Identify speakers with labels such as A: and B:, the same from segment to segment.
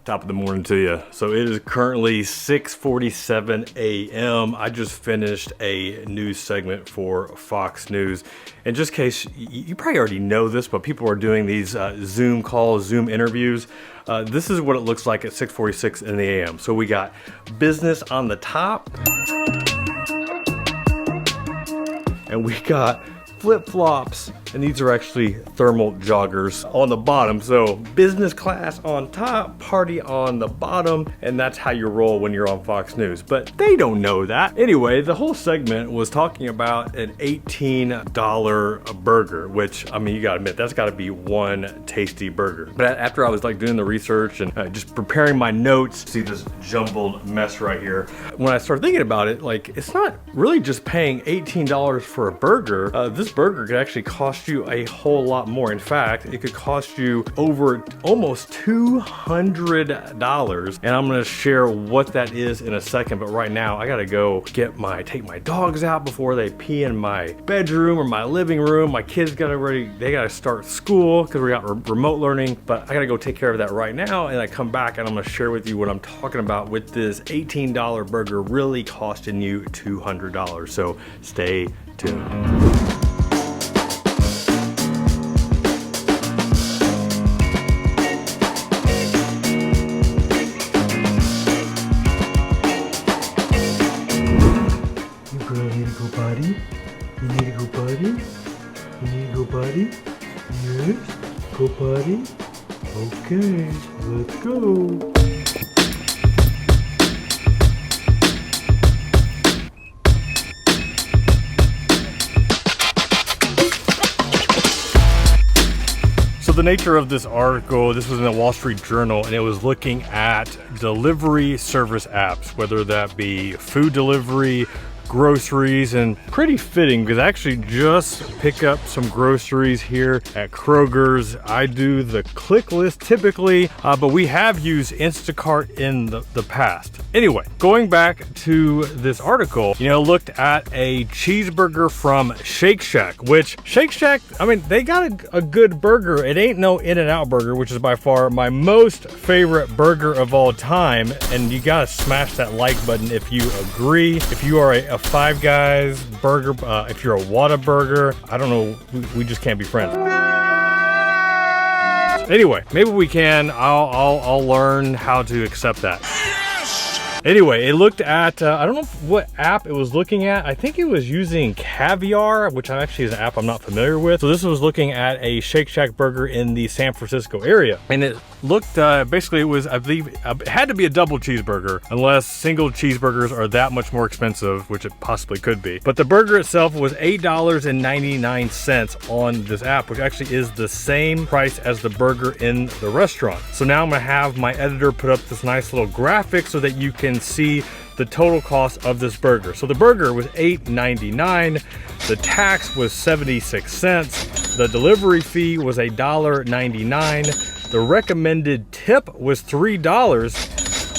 A: Top of the morning to you. So it is currently 6:47 a.m. I just finished a news segment for Fox News. And just in case, you probably already know this, but people are doing these Zoom calls, Zoom interviews. This is what it looks like at 6:46 in the a.m. So we got business on the top. And we got flip-flops, and these are actually thermal joggers on the bottom. So business class on top, party on the bottom, and that's how you roll when you're on Fox News. But they don't know that. Anyway, the whole segment was talking about an $18 burger, which, I mean, you gotta admit, that's gotta be one tasty burger. But after I was like doing the research and just preparing my notes, see this jumbled mess right here. When I started thinking about it, like, it's not really just paying $18 for a burger. This burger could actually cost you a whole lot more. In fact, it could cost you over almost $200. And I'm gonna share what that is in a second. But right now, I gotta go take my dogs out before they pee in my bedroom or my living room. My kids they gotta start school because we got remote learning. But I gotta go take care of that right now. And I come back and I'm gonna share with you what I'm talking about with this $18 burger really costing you $200. So stay tuned.
B: You need to go potty? You need to go potty? Yes? Go potty? Okay, let's go.
A: So the nature of this article, this was in the Wall Street Journal, and it was looking at delivery service apps, whether that be food delivery, groceries, and pretty fitting because I actually just pick up some groceries here at Kroger's. I do the click list typically, but we have used Instacart in the past. Anyway, going back to this article, looked at a cheeseburger from Shake Shack, which Shake Shack, I mean, they got a good burger. It ain't no In-N-Out burger, which is by far my most favorite burger of all time. And you gotta smash that like button if you agree. If you are a Five Guys burger, if you're a Whataburger, I don't know, we just can't be friends. Anyway, maybe we can. I'll learn how to accept that. Anyway, it looked at, I don't know what app it was looking at. I think it was using Caviar, which actually is an app I'm not familiar with. So this was looking at a Shake Shack burger in the San Francisco area. And it looked, basically it was, I believe, it had to be a double cheeseburger, unless single cheeseburgers are that much more expensive, which it possibly could be. But the burger itself was $8.99 on this app, which actually is the same price as the burger in the restaurant. So now I'm gonna have my editor put up this nice little graphic so that you can see the total cost of this burger. So the burger was $8.99, the tax was 76 cents, the delivery fee was $1.99, the recommended tip was $3.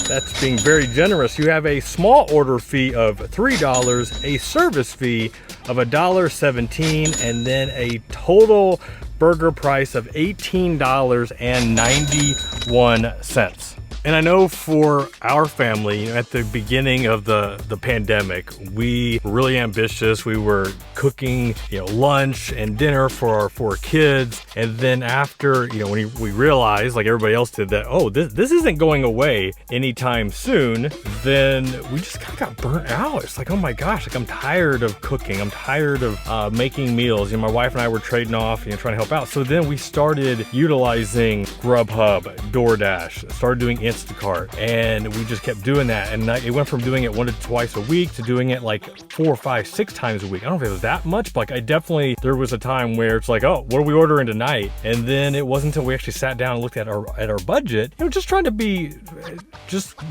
A: That's being very generous. You have a small order fee of $3, a service fee of $1.17, and then a total burger price of $18.91. And I know for our family, at the beginning of the pandemic, we were really ambitious. We were cooking, lunch and dinner for our 4 kids. And then after, when we realized, like everybody else did, that, oh, this isn't going away anytime soon, then we just kind of got burnt out. It's like, oh my gosh, like I'm tired of cooking. I'm tired of making meals. My wife and I were trading off, trying to help out. So then we started utilizing Grubhub, DoorDash, started doing Instacart, and we just kept doing that. And it went from doing it 1 to 2 a week to doing it like 4, 5, 6 times a week. I don't know if it was that much, but there was a time where it's like, oh, what are we ordering tonight? And then it wasn't until we actually sat down and looked at our budget, just trying to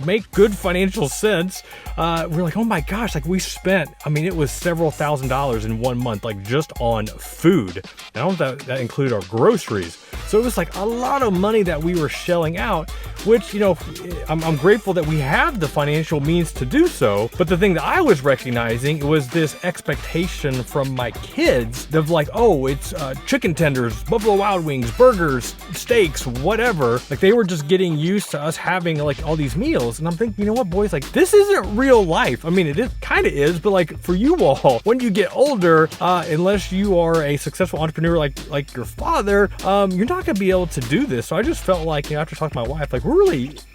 A: make good financial sense. We're like, oh my gosh, like we spent, it was several $1,000s in 1 month, like just on food. And I don't know if that included our groceries. So it was like a lot of money that we were shelling out, which, you know, I'm grateful that we have the financial means to do so. But the thing that I was recognizing was this expectation from my kids of like, oh, it's chicken tenders, Buffalo Wild Wings, burgers, steaks, whatever. Like they were just getting used to us having like all these meals. And I'm thinking, you know what, boys, like this isn't real life. I mean, it is kind of is, but like for you all, when you get older, unless you are a successful entrepreneur like your father, you're not gonna be able to do this. So I just felt like, you know, after talking to my wife, like we're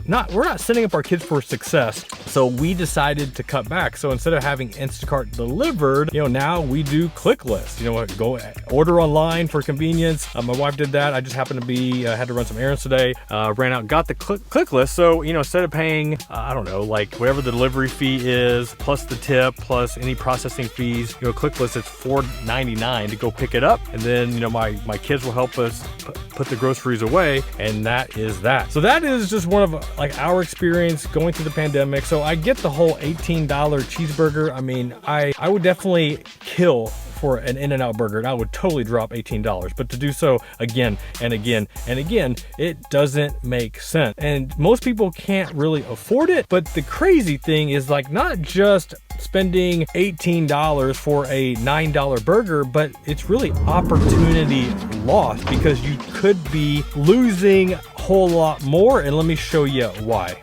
A: not setting up our kids for success. So we decided to cut back. So instead of having Instacart delivered, you know, now we do click list. You know, go order online for convenience. My wife did that. I just happened to be had to run some errands today. Ran out, got the click list. So, you know, instead of paying I don't know, like whatever the delivery fee is plus the tip plus any processing fees, you know, click list, it's $4.99 to go pick it up, and then, you know, my kids will help us put the groceries away, and that is that. So that is just one of like our experience going through the pandemic. So I get the whole $18 cheeseburger. I mean, I would definitely kill for an In-N-Out burger, and I would totally drop $18. But to do so again and again and again, it doesn't make sense. And most people can't really afford it. But the crazy thing is like not just spending $18 for a $9 burger, but it's really opportunity lost because you could be losing a whole lot more. And let me show you why.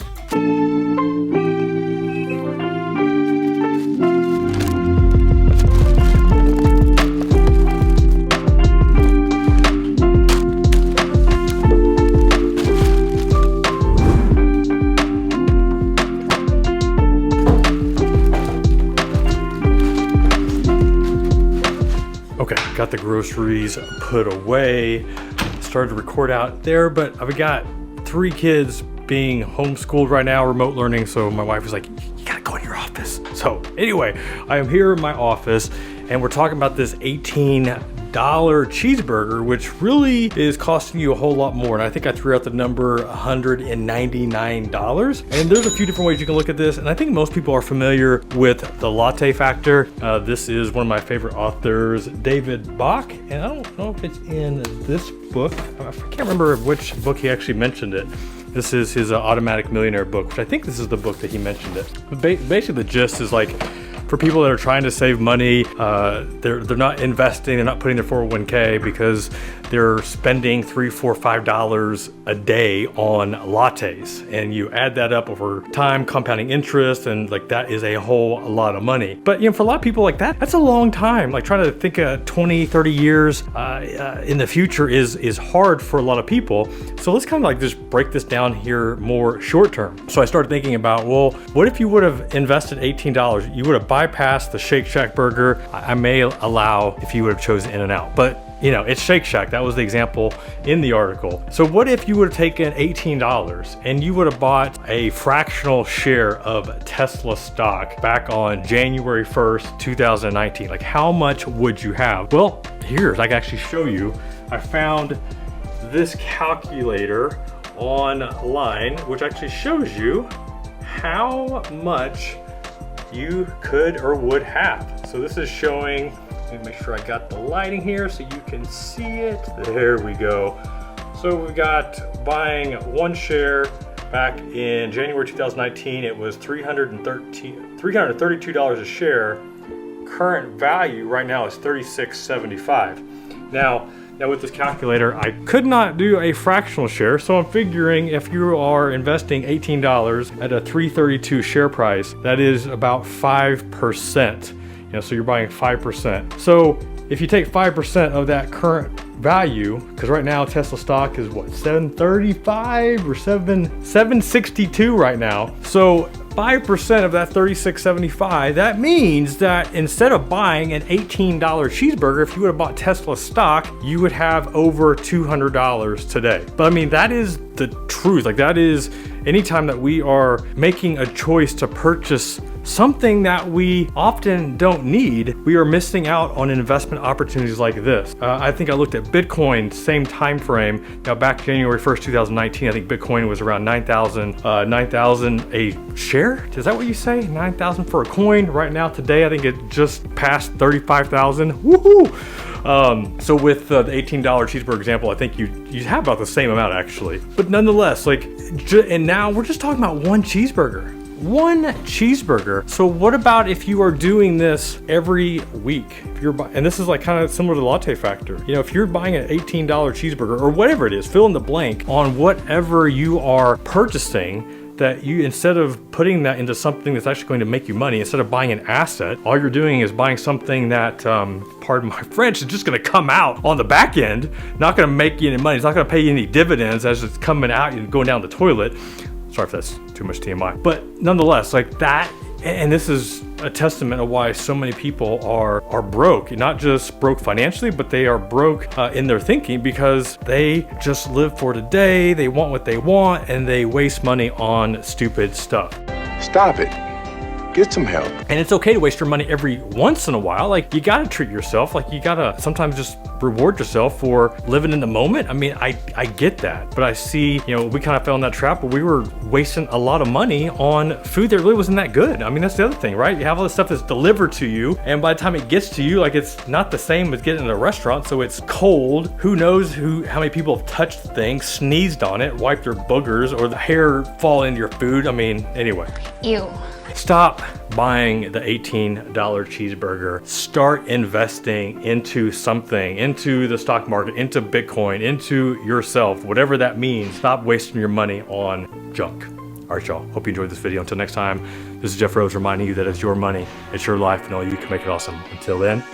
A: Got the groceries put away, started to record out there, but I've got 3 kids being homeschooled right now, remote learning. So my wife was like, you gotta go in your office. So anyway, I am here in my office and we're talking about this $18 cheeseburger, which really is costing you a whole lot more. And I think I threw out the number $199. And there's a few different ways you can look at this. And I think most people are familiar with the latte factor. This is one of my favorite authors, David Bach. And I don't know if it's in this book. I can't remember which book he actually mentioned it. This is his Automatic Millionaire book, which I think this is the book that he mentioned it. But basically the gist is like, for people that are trying to save money, they're not investing, they're not putting their 401k because they're spending $3, $4, $5 a day on lattes. And you add that up over time, compounding interest, and like that is a whole lot of money. But you know, for a lot of people like that's a long time. Like trying to think of 20, 30 years in the future is hard for a lot of people. So let's kind of like just break this down here more short term. So I started thinking about, well, what if you would have invested $18? You would have bypassed the Shake Shack burger. I may allow if you would have chosen In-N-Out, but you know, it's Shake Shack. That was the example in the article. So what if you would have taken $18 and you would have bought a fractional share of Tesla stock back on January 1st, 2019? Like how much would you have? Well, here, I can actually show you. I found this calculator online, which actually shows you how much you could or would have. So this is showing, let me make sure I got the lighting here so you can see it. There we go. So we got buying 1 share back in January 2019. It was $332 a share. Current value right now is $36.75. Now with this calculator, I could not do a fractional share. So I'm figuring if you are investing $18 at a $332 share price, that is about 5%. You know, so you're buying 5%. So if you take 5% of that current value, because right now Tesla stock is what, 735 or 762 right now. So 5% of that $36.75, that means that instead of buying an $18 cheeseburger, if you would have bought Tesla stock, you would have over $200 today. But I mean, that is the truth. Like that is anytime that we are making a choice to purchase something that we often don't need, we are missing out on investment opportunities like this. I think I looked at Bitcoin, same time frame. Now back January 1st, 2019, I think Bitcoin was around 9,000 a share. Is that what you say? 9,000 for a coin. Right now, today, I think it just passed 35,000. Woohoo! So with the $18 cheeseburger example, I think you have about the same amount actually. But nonetheless, like, and now we're just talking about one cheeseburger. One cheeseburger. So what about if you are doing this every week? If you're and this is like kind of similar to the latte factor. You know, if you're buying an $18 cheeseburger or whatever it is, fill in the blank on whatever you are purchasing, that you, instead of putting that into something that's actually going to make you money, instead of buying an asset, all you're doing is buying something that, pardon my French, is just gonna come out on the back end, not gonna make you any money, it's not gonna pay you any dividends as it's coming out and going down the toilet. Sorry if that's too much TMI. But nonetheless, like that, and this is a testament of why so many people are broke. Not just broke financially, but they are broke in their thinking, because they just live for today, they want what they want, and they waste money on stupid stuff.
C: Stop it. Get some help.
A: And it's okay to waste your money every once in a while. Like, you gotta treat yourself. Like, you gotta sometimes just reward yourself for living in the moment. I mean, I get that, but I see, you know, we kind of fell in that trap where we were wasting a lot of money on food that really wasn't that good. I mean, that's the other thing, right? You have all this stuff that's delivered to you, and by the time it gets to you, like, it's not the same as getting in a restaurant, so it's cold. Who knows how many people have touched the thing, sneezed on it, wiped their boogers, or the hair fall into your food. I mean, anyway.
D: Ew.
A: Stop buying the $18 cheeseburger. Start investing into something, into the stock market, into Bitcoin, into yourself, whatever that means. Stop wasting your money on junk. All right, y'all. Hope you enjoyed this video. Until next time, this is Jeff Rose reminding you that it's your money, it's your life, and only you can make it awesome. Until then,